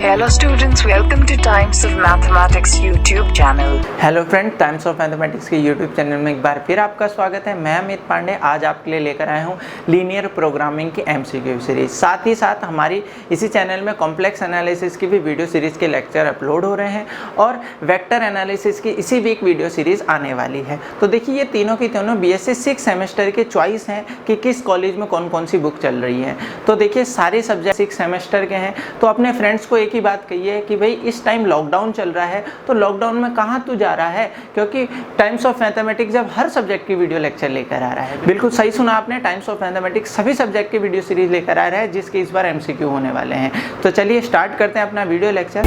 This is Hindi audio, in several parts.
Hello students, welcome to Times of Mathematics YouTube channel. Hello friend, times of mathematics के यूट्यूब चैनल में एक बार फिर आपका स्वागत है। मैं अमित पांडे आज आपके लिए लेकर आया हूँ लीनियर प्रोग्रामिंग की एमसीक्यू सीरीज। साथ ही साथ हमारी इसी चैनल में कॉम्प्लेक्स एनालिसिस की भी वीडियो सीरीज़ के लेक्चर अपलोड हो रहे हैं और वेक्टर एनालिसिस की इसी वीक वीडियो सीरीज़ आने वाली है। तो देखिए, ये तीनों की तीनों BSc 6 सेमेस्टर के चॉइस हैं कि किस कॉलेज में कौन कौन सी बुक चल रही है। तो देखिए, सारे सब्जेक्ट 6 सेमेस्टर के हैं। तो अपने फ्रेंड्स को एक ही बात कहिए कि भाई इस टाइम लॉकडाउन चल रहा है, तो लॉकडाउन में कहाँ तू जा रहा है, क्योंकि टाइम्स ऑफ मैथमेटिक्स जब हर सब्जेक्ट की वीडियो लेक्चर लेकर आ रहा है। बिल्कुल सही सुना आपने, टाइम्स ऑफ मैथमेटिक्स सभी सब्जेक्ट की वीडियो सीरीज लेकर आ रहा है, जिसके इस बार MCQ होने वाले हैं। तो चलिए स्टार्ट करते हैं अपना वीडियो लेक्चर।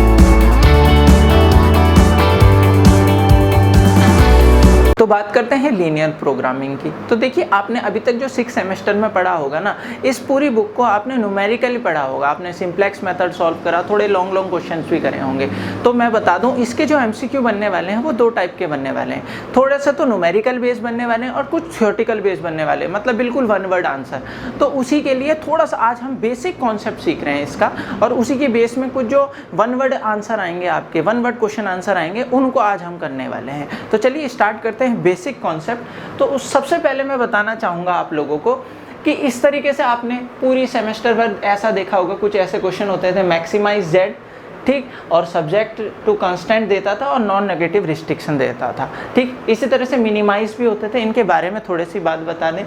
तो बात करते हैं लीनियर प्रोग्रामिंग की। तो देखिए, आपने अभी तक जो 6 सेमेस्टर में पढ़ा होगा ना, इस पूरी बुक को आपने न्यूमेरिकली पढ़ा होगा। आपने सिंप्लेक्स मेथड सॉल्व करा, थोड़े लॉन्ग क्वेश्चंस भी करे होंगे। तो मैं बता दूं, इसके जो MCQ बनने वाले हैं वो 2 टाइप के बनने वाले हैं। थोड़ा सा तो न्यूमेरिकल बेस बनने वाले हैं और कुछ थ्योरेटिकल बेस बनने वाले हैं, मतलब बिल्कुल वन वर्ड आंसर। तो उसी के लिए थोड़ा सा आज हम बेसिक कॉन्सेप्ट सीख रहे हैं इसका, और उसी के बेस में कुछ जो वन वर्ड आंसर आएंगे, आपके वन वर्ड क्वेश्चन आंसर आएंगे, उनको आज हम करने वाले हैं। तो चलिए स्टार्ट करते हैं बेसिक कॉन्सेप्ट। तो उस सबसे पहले मैं बताना चाहूँगा आप लोगों को कि इस तरीके से आपने पूरी सेमेस्टर भर ऐसा देखा होगा, कुछ ऐसे क्वेश्चन होते थे, मैक्सिमाइज Z, ठीक, और सब्जेक्ट टू कांस्टेंट देता था और नॉन नेगेटिव रिस्ट्रिक्शन देता था, ठीक। इसी तरह से मिनिमाइज भी होते थे। इनके बारे में थोड़ी सी बात बता दें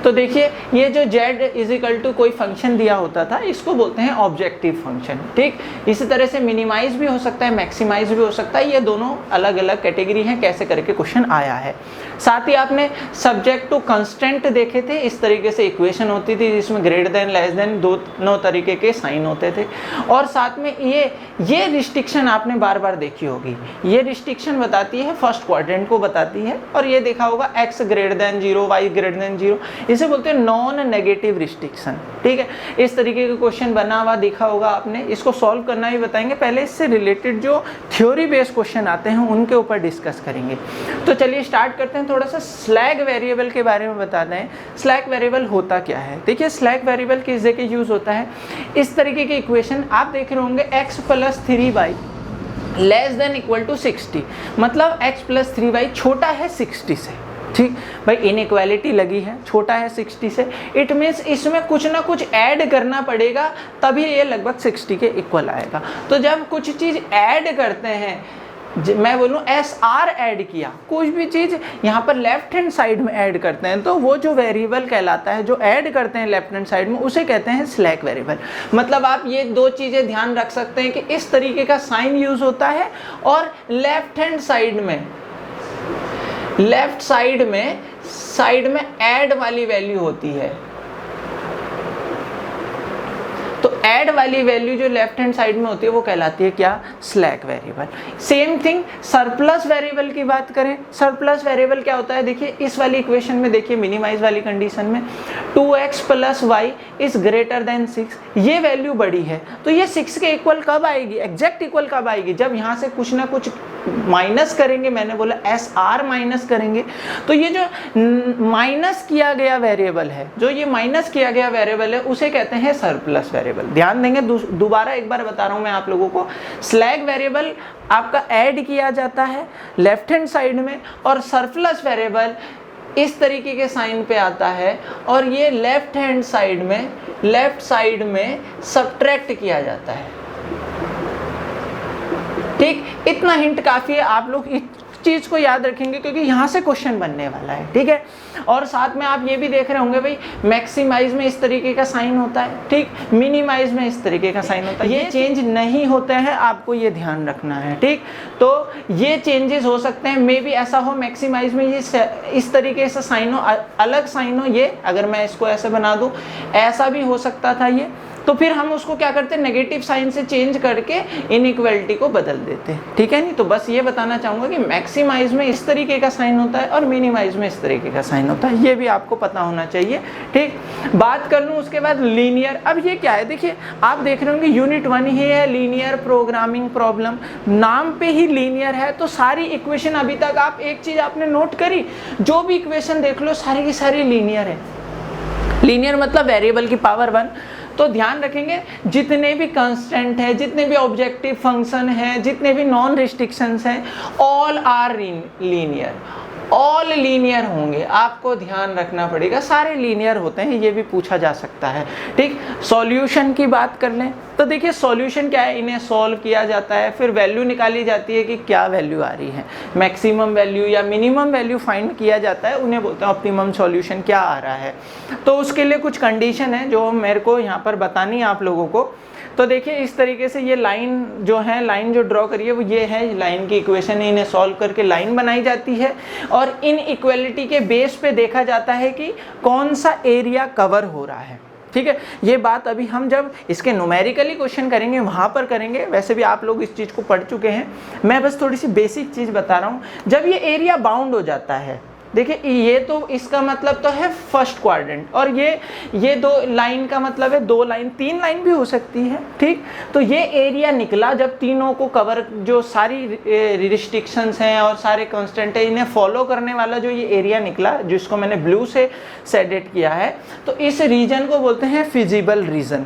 तो देखिए, ये जो Z = कोई फंक्शन दिया होता था, इसको बोलते हैं ऑब्जेक्टिव फंक्शन, ठीक। इसी तरह से मिनिमाइज भी हो सकता है, मैक्सिमाइज भी हो सकता है। ये दोनों अलग अलग कैटेगरी हैं, कैसे करके क्वेश्चन आया है। साथ ही आपने सब्जेक्ट टू कांस्टेंट देखे थे। इस तरीके से इक्वेशन होती थी जिसमें ग्रेटर देन, लेस देन, दोनों तरीके के साइन होते थे। और साथ में ये रिस्ट्रिक्शन आपने बार बार देखी होगी। ये रिस्ट्रिक्शन बताती है फर्स्ट क्वाड्रेंट को बताती है, और ये देखा होगा x > 0, y > 0, इसे बोलते हैं नॉन नेगेटिव रिस्ट्रिक्शन, ठीक है। इस तरीके का क्वेश्चन बना हुआ देखा होगा आपने। इसको सॉल्व करना भी बताएंगे। पहले इससे रिलेटेड जो थ्योरी बेस्ड क्वेश्चन आते हैं उनके ऊपर डिस्कस करेंगे। तो चलिए स्टार्ट करते हैं। थोड़ा सा स्लैग वेरिएबल के बारे में बता दें। स्लैग वेरिएबल होता क्या है? देखिए, स्लैग वेरिएबल किस जगह यूज होता है? इस तरीके के इक्वेशन आप देख रहे होंगे, x + 3y < 60, मतलब x + 3y छोटा है 60 से, ठीक भाई। इनइक्वालिटी लगी है, छोटा है 60 से, इट मीन्स इसमें कुछ ना कुछ ऐड करना पड़ेगा, तभी ये लगभग 60 के इक्वल आएगा। तो जब कुछ चीज़ ऐड करते हैं, मैं बोलूँ SR ऐड किया, कुछ भी चीज़ यहाँ पर लेफ्ट हैंड साइड में ऐड करते हैं, तो वो जो वेरिएबल कहलाता है, जो ऐड करते हैं लेफ्ट हैंड साइड में, उसे कहते हैं स्लैग वेरिएबल। मतलब आप ये 2 चीज़ें ध्यान रख सकते हैं कि इस तरीके का साइन यूज होता है, और लेफ्ट हैंड साइड में, साइड में ऐड वाली वैल्यू होती है। तो ऐड वाली वैल्यू जो लेफ्ट हैंड साइड में होती है वो कहलाती है क्या? Slag variable. Same thing surplus variable की बात करें। सरप्लस वेरिएबल क्या होता है? देखिए, इस वाली इक्वेशन में देखिए, मिनिमाइज वाली कंडीशन में 2x + y > 6, ये वैल्यू बड़ी है, तो ये 6 के इक्वल कब आएगी? एग्जैक्ट इक्वल कब आएगी? जब यहाँ से कुछ ना कुछ माइनस करेंगे। मैंने बोला SR माइनस करेंगे, तो ये जो माइनस किया गया वेरिएबल है, उसे कहते हैं सरप्लस वेरिएबल। ध्यान देंगे, दोबारा एक बार बता रहा हूं मैं आप लोगों को। स्लैग वेरिएबल आपका ऐड किया जाता है लेफ्ट हैंड साइड में, और सरप्लस वेरिएबल इस तरीके के साइन पे आता है, और ये लेफ्ट हैंड साइड में, सब्ट्रैक्ट किया जाता है, ठीक। इतना हिंट काफ़ी है, आप लोग इस चीज़ को याद रखेंगे क्योंकि यहाँ से क्वेश्चन बनने वाला है, ठीक है। और साथ में आप ये भी देख रहे होंगे भाई, मैक्सिमाइज में इस तरीके का साइन होता है, ठीक, मिनिमाइज में इस तरीके का साइन होता है। ये चेंज नहीं होते हैं, आपको ये ध्यान रखना है, ठीक। तो ये चेंजेस हो सकते हैं, मे बी ऐसा हो मैक्सिमाइज में ये इस तरीके से साइन हो, अलग साइन हो। ये अगर मैं इसको ऐसे बना दूँ, ऐसा भी हो सकता था ये, तो फिर हम उसको क्या करते हैं, नेगेटिव साइन से चेंज करके इनइक्वालिटी को बदल देते हैं, ठीक है। नहीं तो बस ये बताना चाहूँगा कि मैक्सिमाइज में इस तरीके का साइन होता है और मिनिमाइज में इस तरीके का साइन होता है, ये भी आपको पता होना चाहिए, ठीक। बात कर लूँ उसके बाद लीनियर। अब ये क्या है? देखिए, आप देख रहे होंगे यूनिट 1 ही है, लीनियर प्रोग्रामिंग प्रॉब्लम, नाम पे ही लीनियर है। तो सारी इक्वेशन, अभी तक आप एक चीज़ आपने नोट करी, जो भी इक्वेशन देख लो सारी की सारी लीनियर है। लीनियर मतलब वेरिएबल की पावर 1। तो ध्यान रखेंगे जितने भी कांस्टेंट है, जितने भी ऑब्जेक्टिव फंक्शन है, जितने भी नॉन रिस्ट्रिक्शंस हैं, all are linear, all linear होंगे। आपको ध्यान रखना पड़ेगा, सारे लीनियर होते हैं, ये भी पूछा जा सकता है। ठीक, सॉल्यूशन की बात कर लें तो देखिए सॉल्यूशन क्या है, इन्हें सॉल्व किया जाता है, फिर वैल्यू निकाली जाती है कि क्या वैल्यू आ रही है, मैक्सिमम वैल्यू या मिनिमम वैल्यू फाइंड किया जाता है, उन्हें बोलते हैं ऑप्टिमम सॉल्यूशन क्या आ रहा है। तो उसके लिए कुछ कंडीशन है जो मेरे को यहाँ पर बतानी है आप लोगों को। तो देखिए इस तरीके से ये लाइन जो है, लाइन जो ड्रॉ करिए वो ये है, लाइन की इक्वेशन है, इन्हें सॉल्व करके लाइन बनाई जाती है और इन इक्वलिटी के बेस पे देखा जाता है कि कौन सा एरिया कवर हो रहा है। ठीक है, ये बात अभी हम जब इसके न्यूमेरिकली क्वेश्चन करेंगे वहाँ पर करेंगे, वैसे भी आप लोग इस चीज़ को पढ़ चुके हैं, मैं बस थोड़ी सी बेसिक चीज़ बता रहा हूँ। जब ये एरिया बाउंड हो जाता है, देखिए ये तो इसका मतलब तो है फर्स्ट क्वाड्रेंट, और ये दो लाइन का मतलब है दो लाइन, तीन लाइन भी हो सकती है। ठीक, तो ये एरिया निकला जब तीनों को कवर, जो सारी रिस्ट्रिक्शंस हैं और सारे कांस्टेंट है इन्हें फॉलो करने वाला जो ये एरिया निकला, जिसको मैंने ब्लू से शेडेड किया है, तो इस रीजन को बोलते हैं फिजिबल रीजन,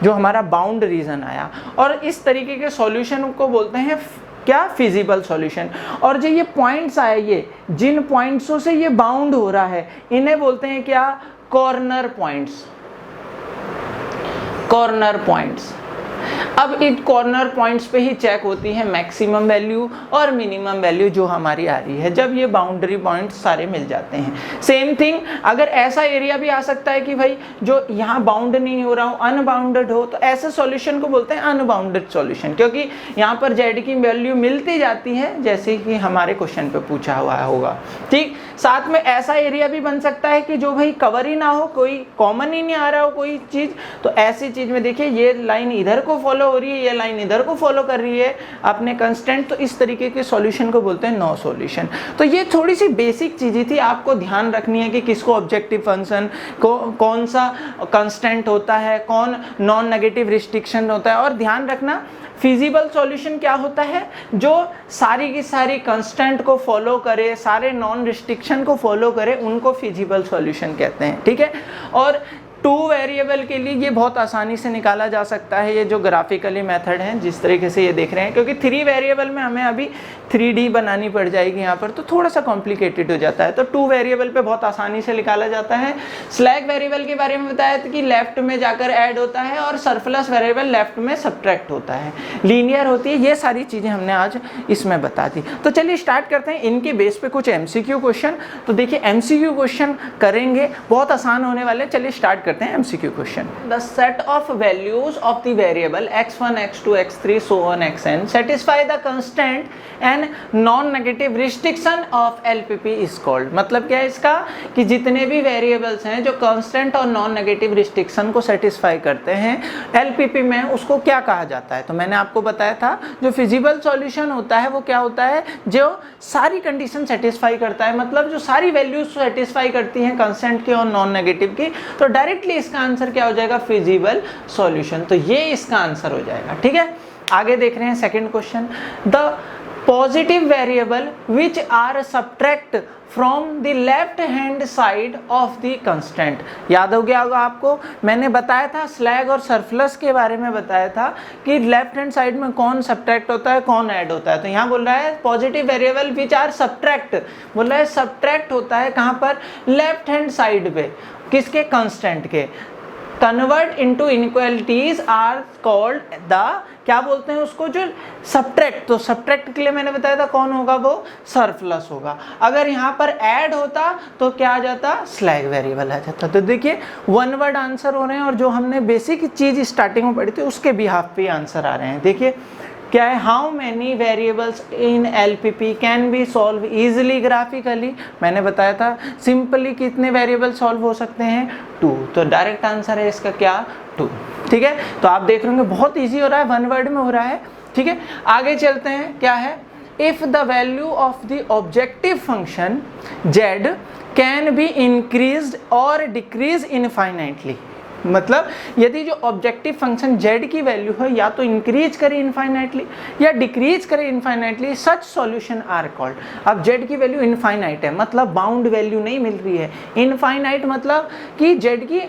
जो हमारा बाउंड रीजन आया। और इस तरीके के सॉल्यूशन को बोलते हैं क्या, फिजिबल सॉल्यूशन। और जो ये पॉइंट्स आए, ये जिन पॉइंट्सों से ये बाउंड हो रहा है इन्हें बोलते हैं क्या, कॉर्नर पॉइंट्स, कॉर्नर पॉइंट्स। अब इन कॉर्नर पॉइंट्स पे ही चेक होती है मैक्सिमम वैल्यू और मिनिमम वैल्यू जो हमारी आ रही है, जब ये बाउंड्री पॉइंट्स सारे मिल जाते हैं। सेम थिंग अगर ऐसा एरिया भी आ सकता है कि भाई जो यहाँ बाउंड नहीं हो रहा हो, अनबाउंडेड हो, तो ऐसे सॉल्यूशन को बोलते हैं अनबाउंडेड सॉल्यूशन, क्योंकि यहाँ पर जेड की वैल्यू मिलती जाती है जैसे कि हमारे क्वेश्चन पे पूछा हुआ होगा। ठीक, साथ में ऐसा एरिया भी बन सकता है कि जो भाई कवर ही ना हो, कोई कॉमन ही नहीं आ रहा हो कोई चीज़, तो ऐसी चीज़ में देखिए ये लाइन इधर को फॉलो हो रही है, ये लाइन इधर को फॉलो कर रही है अपने कंस्टेंट, तो इस तरीके के सॉल्यूशन को बोलते हैं नो सॉल्यूशन। तो ये थोड़ी सी बेसिक चीज़ें थी, आपको ध्यान रखनी है कि किसको ऑब्जेक्टिव फंक्शन को कौन सा कंस्टेंट होता है, कौन नॉन नेगेटिव रिस्ट्रिक्शन होता है। और ध्यान रखना फिजिबल सॉल्यूशन क्या होता है, जो सारी की सारी कंस्टेंट को फॉलो करे, सारे नॉन रिस्ट्रिक्शन को फॉलो करे, उनको फिजिबल सॉल्यूशन कहते हैं। ठीक है, और 2 वेरिएबल के लिए ये बहुत आसानी से निकाला जा सकता है, ये जो ग्राफिकली मेथड है जिस तरीके से ये देख रहे हैं, क्योंकि 3 वेरिएबल में हमें अभी 3D बनानी पड़ जाएगी यहाँ पर, तो थोड़ा सा कॉम्प्लिकेटेड हो जाता है। तो 2 वेरिएबल पे बहुत आसानी से निकाला जाता है। स्लैक वेरिएबल के बारे में बताया था कि लेफ्ट में जाकर ऐड होता है और सरप्लस वेरिएबल लेफ्ट में सब्ट्रैक्ट होता है, लीनियर होती है। ये सारी चीज़ें हमने आज इसमें बता दी। तो चलिए स्टार्ट करते हैं इनके बेस पे कुछ MCQ क्वेश्चन। तो देखिए MCQ क्वेश्चन करेंगे, बहुत आसान होने वाले। चलिए स्टार्ट करते हैं MCQ question. The set of values of the variable x1 x2 x3 so on xn satisfy the constant and non negative restriction of LPP is called. मतलब क्या है इसका, कि जितने भी वेरिएबल्स हैं जो कांस्टेंट और नॉन नेगेटिव रिस्ट्रिक्शन को सेटिस्फाई करते हैं LPP में, उसको क्या कहा जाता है। तो मैंने आपको बताया था जो फिजिबल सॉल्यूशन होता है वो क्या होता है, जो सारी कंडीशन सेटिस्फाई करता है, मतलब जो सारी वैल्यूज सेटिस्फाई करती हैं कांस्टेंट की और नॉन नेगेटिव की। तो डायरेक्टली इसका आंसर क्या हो जाएगा, फिजिबल सॉल्यूशन। तो ये इसका आंसर हो जाएगा। ठीक है, आगे देख रहे हैं second question. The positive variable which are subtract from the left hand side of the constant। याद हो गया होगा आपको, मैंने बताया था स्लैग और सरप्लस के बारे में बताया था कि लेफ्ट हैंड साइड में कौन सब्ट्रैक्ट होता है कौन ऐड होता है। तो यहाँ बोल रहा है positive variable which are subtract, बोल रहा है सब्ट्रैक्ट होता है कहाँ पर, लेफ्ट हैंड साइड पे, किसके, कंस्टेंट के। Convert into inequalities are called the, क्या बोलते हैं उसको, जो सब्ट्रैक्ट। तो सब्ट्रैक्ट के लिए मैंने बताया था कौन होगा, वो सरप्लस होगा। अगर यहाँ पर ऐड होता तो क्या आ जाता, स्लैग वेरिएबल आ जाता। तो देखिए 1 वर्ड आंसर हो रहे हैं, और जो हमने बेसिक चीज स्टार्टिंग में पढ़ी थी उसके बिहाफ पे आंसर आ रहे हैं। देखिए क्या है, how many variables in LPP can be solve easily graphically. मैंने बताया था सिंपली कितने वेरिएबल सॉल्व हो सकते हैं, 2। तो डायरेक्ट आंसर है इसका क्या, 2। ठीक है, तो आप देख रहे होंगे बहुत इजी हो रहा है, 1 वर्ड में हो रहा है। ठीक है, आगे चलते हैं। क्या है, if the value of the objective function z can be increased और डिक्रीज इनफाइनाइटली। मतलब यदि जो ऑब्जेक्टिव फंक्शन z की वैल्यू है या तो इंक्रीज करे इनफाइनाइटली या डिक्रीज करे infinitely, such solution are called. अब z की वैल्यू इनफाइनाइट है, मतलब बाउंड वैल्यू नहीं मिल रही है। इनफाइनाइट मतलब कि z की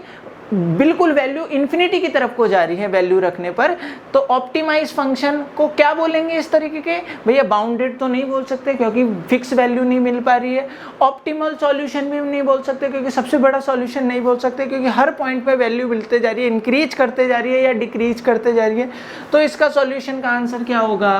बिल्कुल वैल्यू इन्फिनिटी की तरफ को जा रही है वैल्यू रखने पर, तो ऑप्टिमाइज फंक्शन को क्या बोलेंगे इस तरीके के? भैया बाउंडेड तो नहीं बोल सकते क्योंकि फिक्स वैल्यू नहीं मिल पा रही है, ऑप्टिमल सॉल्यूशन भी नहीं बोल सकते क्योंकि सबसे बड़ा सॉल्यूशन नहीं बोल सकते क्योंकि हर पॉइंट पे वैल्यू मिलते जा रही है, इंक्रीज करते जा रही है या डिक्रीज करते जा रही है। तो इसका सॉल्यूशन का आंसर क्या होगा?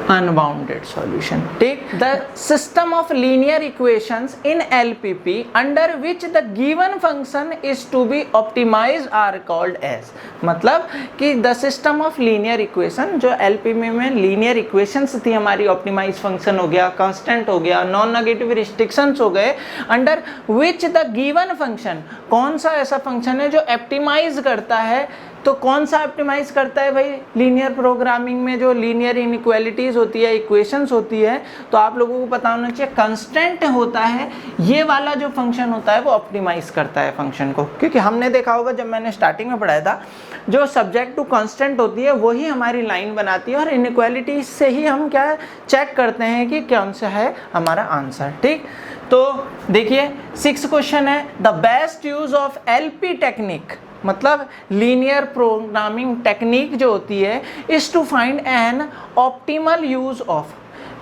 Unbounded solution. ठीक, the system of linear equations in LPP under which the given function is to be optimized are called as, मतलब कि the system of linear equation, जो LPP में लीनियर इक्वेशंस थी हमारी, ऑप्टिमाइज फंक्शन हो गया, कांस्टेंट हो गया, नॉन नेगेटिव रिस्ट्रिक्शंस हो गए, under which the given function, कौन सा ऐसा फंक्शन है जो ऑप्टिमाइज करता है? तो कौन सा ऑप्टिमाइज करता है भाई? लीनियर प्रोग्रामिंग में जो लीनियर इनइक्वालिटीज होती है, इक्वेशंस होती है, तो आप लोगों को पता होना चाहिए कांस्टेंट होता है, ये वाला जो फंक्शन होता है वो ऑप्टिमाइज करता है फंक्शन को। क्योंकि हमने देखा होगा जब मैंने स्टार्टिंग में पढ़ाया था, जो सब्जेक्ट टू कांस्टेंट होती है वही हमारी लाइन बनाती है और इनइक्वालिटी से ही हम क्या चेक करते हैं कि कौन सा है हमारा आंसर। ठीक, तो देखिए 6th क्वेश्चन है, the best use of LP technique, मतलब लीनियर प्रोग्रामिंग टेक्निक जो होती है, is to find an optimal use of,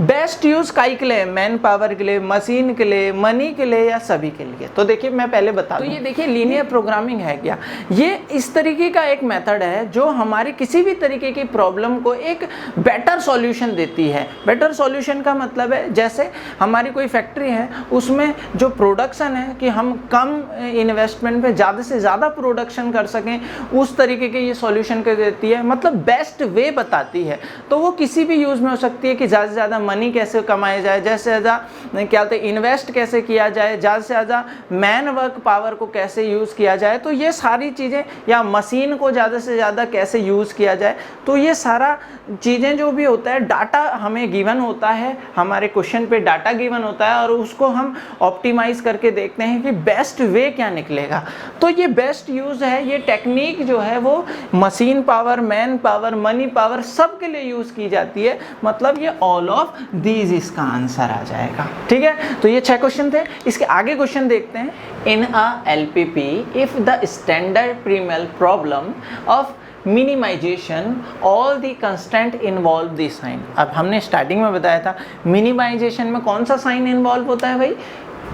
best use काई के लिए? मैन पावर के लिए, मशीन के लिए, मनी के लिए या सभी के लिए? तो देखिए मैं पहले बता दूं, तो ये देखिए लीनियर प्रोग्रामिंग है क्या? ये इस तरीके का एक मेथड है जो हमारे किसी भी तरीके की प्रॉब्लम को एक बेटर सॉल्यूशन देती है। बेटर सॉल्यूशन का मतलब है जैसे हमारी कोई फैक्ट्री है, उसमें जो प्रोडक्शन है कि हम कम इन्वेस्टमेंट में ज़्यादा से ज़्यादा प्रोडक्शन कर सकें, उस तरीके के ये सॉल्यूशन कर देती है, मतलब बेस्ट वे बताती है। तो वो किसी भी यूज़ में हो सकती है कि ज़्यादा से ज़्यादा मनी कैसे कमाया जाए, जैसे ज़्यादा क्या होता है इन्वेस्ट कैसे किया जाए, ज़्यादा से ज़्यादा मैन वर्क पावर को कैसे यूज़ किया जाए, तो ये सारी चीज़ें, या मशीन को ज़्यादा से ज़्यादा कैसे यूज़ किया जाए, तो ये सारा चीज़ें जो भी होता है, डाटा हमें गिवन होता है, हमारे क्वेश्चन पे डाटा गिवन होता है और उसको हम ऑप्टिमाइज करके देखते हैं कि बेस्ट वे क्या निकलेगा। तो ये बेस्ट यूज़ है, ये टेक्निक जो है वो machine power, man power, money power सब के लिए यूज़ की जाती है, मतलब ये ऑल ऑफ दीज इसका आंसर आ जाएगा। ठीक है, तो ये 6 क्वेश्चन थे। इसके आगे क्वेश्चन देखते हैं। In a LPP if the standard primal problem of minimization all the constant involve the sign. अब हमने स्टार्टिंग में बताया था मिनिमाइजेशन में कौन सा साइन इन्वॉल्व होता है भाई?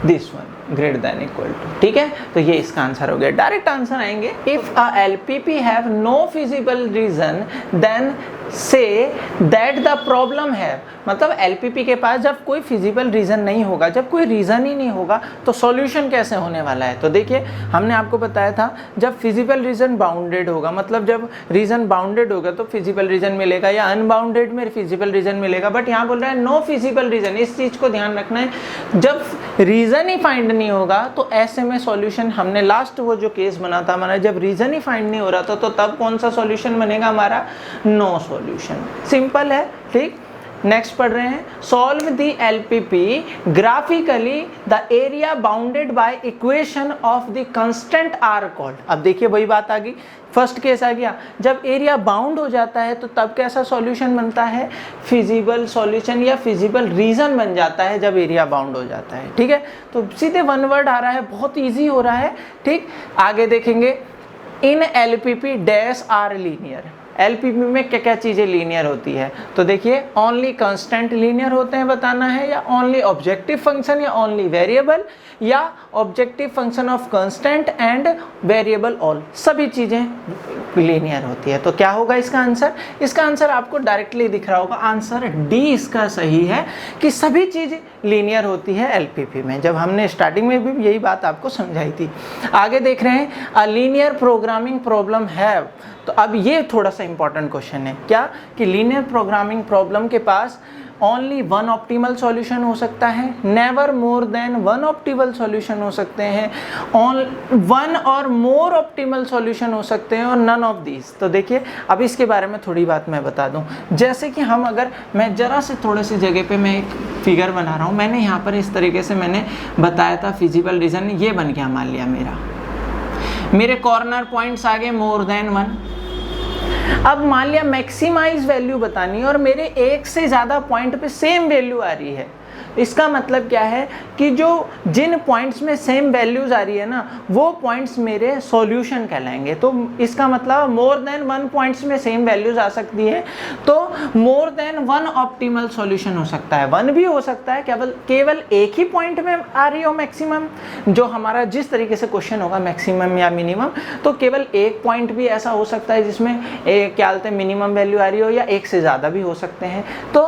This one, greater than equal to. ठीक है, तो ये इसका आंसर हो गया। डायरेक्ट आंसर आएंगे, if a LPP have no feasible region then say that the problem है, मतलब LPP के पास जब कोई फिजिबल रीज़न नहीं होगा, जब कोई रीज़न ही नहीं होगा तो सॉल्यूशन कैसे होने वाला है? तो देखिए हमने आपको बताया था जब फिजिबल रीज़न बाउंडेड होगा, मतलब जब रीज़न बाउंडेड होगा तो फिजिबल रीज़न मिलेगा, या अनबाउंडेड में फिजिबल रीज़न मिलेगा। बट यहाँ बोल रहा है नो फिजिबल रीज़न, इस चीज़ को ध्यान रखना है, जब रीज़न ही फाइंड नहीं होगा तो ऐसे में सॉल्यूशन, हमने लास्ट वो जो केस बना था हमारा, जब रीज़न ही फाइंड नहीं हो रहा था तो तब कौन सा सॉल्यूशन बनेगा हमारा? No solution. सिंपल है। ठीक, नेक्स्ट पढ़ रहे हैं, solve the LPP graphically the area bounded by equation of the constant are called. अब देखिए वही बात आ गई, फर्स्ट केस आ गया, जब एरिया बाउंड हो जाता है तो तब कैसा सॉल्यूशन बनता है? फिजिबल सॉल्यूशन या फिजिबल रीजन बन जाता है जब एरिया बाउंड हो जाता है। ठीक है, तो सीधे वन वर्ड आ रहा है, बहुत ईजी हो रहा है। ठीक, आगे देखेंगे, in LPP dash are linear. LPP में क्या क्या चीज़ें लीनियर होती है? तो देखिए ओनली कांस्टेंट लीनियर होते हैं बताना है, या ओनली ऑब्जेक्टिव फंक्शन, या ओनली वेरिएबल, या objective function of constant and variable all, सभी चीज़ें लीनियर होती है। तो क्या होगा इसका आंसर? इसका आंसर आपको डायरेक्टली दिख रहा होगा, आंसर डी इसका सही है कि सभी चीज़ लीनियर होती है LPP में। जब हमने स्टार्टिंग में भी यही बात आपको समझाई थी। आगे देख रहे हैं, अ लीनियर प्रोग्रामिंग प्रॉब्लम है। तो अब ये थोड़ा सा इंपॉर्टेंट क्वेश्चन है, क्या कि लीनियर प्रोग्रामिंग प्रॉब्लम के पास ओनली वन ऑप्टिमल सॉल्यूशन हो सकता है, never more than one optimal solution हो सकते हैं, वन और मोर ऑप्टिमल सॉल्यूशन हो सकते हैं, और नन ऑफ दीज। तो देखिए अब इसके बारे में थोड़ी बात मैं बता दूं, जैसे कि हम अगर मैं जरा से थोड़े से जगह पे मैं एक फिगर बना रहा हूँ, मैंने यहाँ पर इस तरीके से मैंने बताया था फिजिबल रीजन, ये बन गया मान लिया मेरे कॉर्नर पॉइंट्स आ गए मोर देन वन। अब मान लिया मैक्सिमाइज वैल्यू बतानी है और मेरे एक से ज़्यादा पॉइंट पे सेम वैल्यू आ रही है, इसका मतलब क्या है कि जो जिन पॉइंट्स में सेम वैल्यूज आ रही है ना, वो पॉइंट्स मेरे सॉल्यूशन कहलाएंगे। तो इसका मतलब मोर देन वन पॉइंट्स में सेम वैल्यूज आ सकती है, तो more than one optimal solution हो सकता है। वन भी हो सकता है केवल एक ही पॉइंट में आ रही हो मैक्सिमम, जो हमारा जिस तरीके से क्वेश्चन होगा मैक्सिमम या मिनिमम, तो केवल एक पॉइंट भी ऐसा हो सकता है जिसमें क्या बोलते हैं मिनिमम वैल्यू आ रही हो, या एक से ज़्यादा भी हो सकते हैं। तो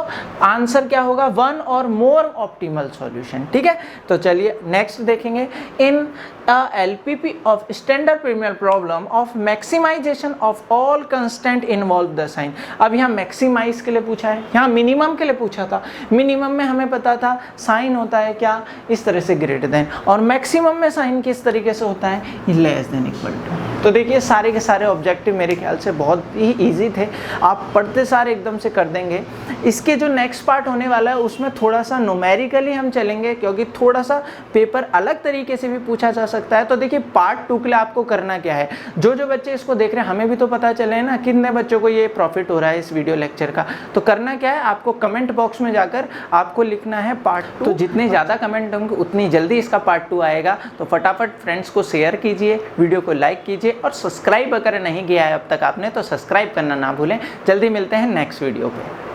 आंसर क्या होगा, वन और मोर ऑप्टिमल सॉल्यूशन। ठीक है, तो चलिए नेक्स्ट देखेंगे। In LPP of standard premier problem of maximization of all constant involve the sign. अब यहाँ मैक्सिमाइज के लिए पूछा है, यहाँ मिनिमम के लिए पूछा था। मिनिमम में हमें पता था साइन होता है क्या, इस तरह से ग्रेटर देन, और मैक्सिमम में साइन किस तरीके से होता है, लेस देन इक्वल टू। तो देखिए सारे के सारे ऑब्जेक्टिव मेरे ख्याल से बहुत ही ईजी थे, आप पढ़ते सारे एकदम से कर देंगे। इसके जो नेक्स्ट पार्ट होने वाला है उसमें थोड़ा सा न्यूमेरिकली हम चलेंगे, क्योंकि थोड़ा सा पेपर अलग तरीके से भी पूछा जा सकता है। तो देखिए पार्ट 2 के लिए आपको करना क्या है, जो जो बच्चे इसको देख रहे हैं, हमें भी तो पता चले ना कितने बच्चों को ये प्रॉफिट हो रहा है इस वीडियो लेक्चर का। तो करना क्या है, आपको कमेंट बॉक्स में जाकर आपको लिखना है पार्ट 2। तो जितने ज़्यादा कमेंट होंगे उतनी जल्दी इसका पार्ट 2 आएगा। तो फटाफट फ्रेंड्स को शेयर कीजिए, वीडियो को लाइक कीजिए, और सब्सक्राइब अगर नहीं किया है अब तक आपने तो सब्सक्राइब करना ना भूलें। जल्दी मिलते हैं नेक्स्ट वीडियो पे।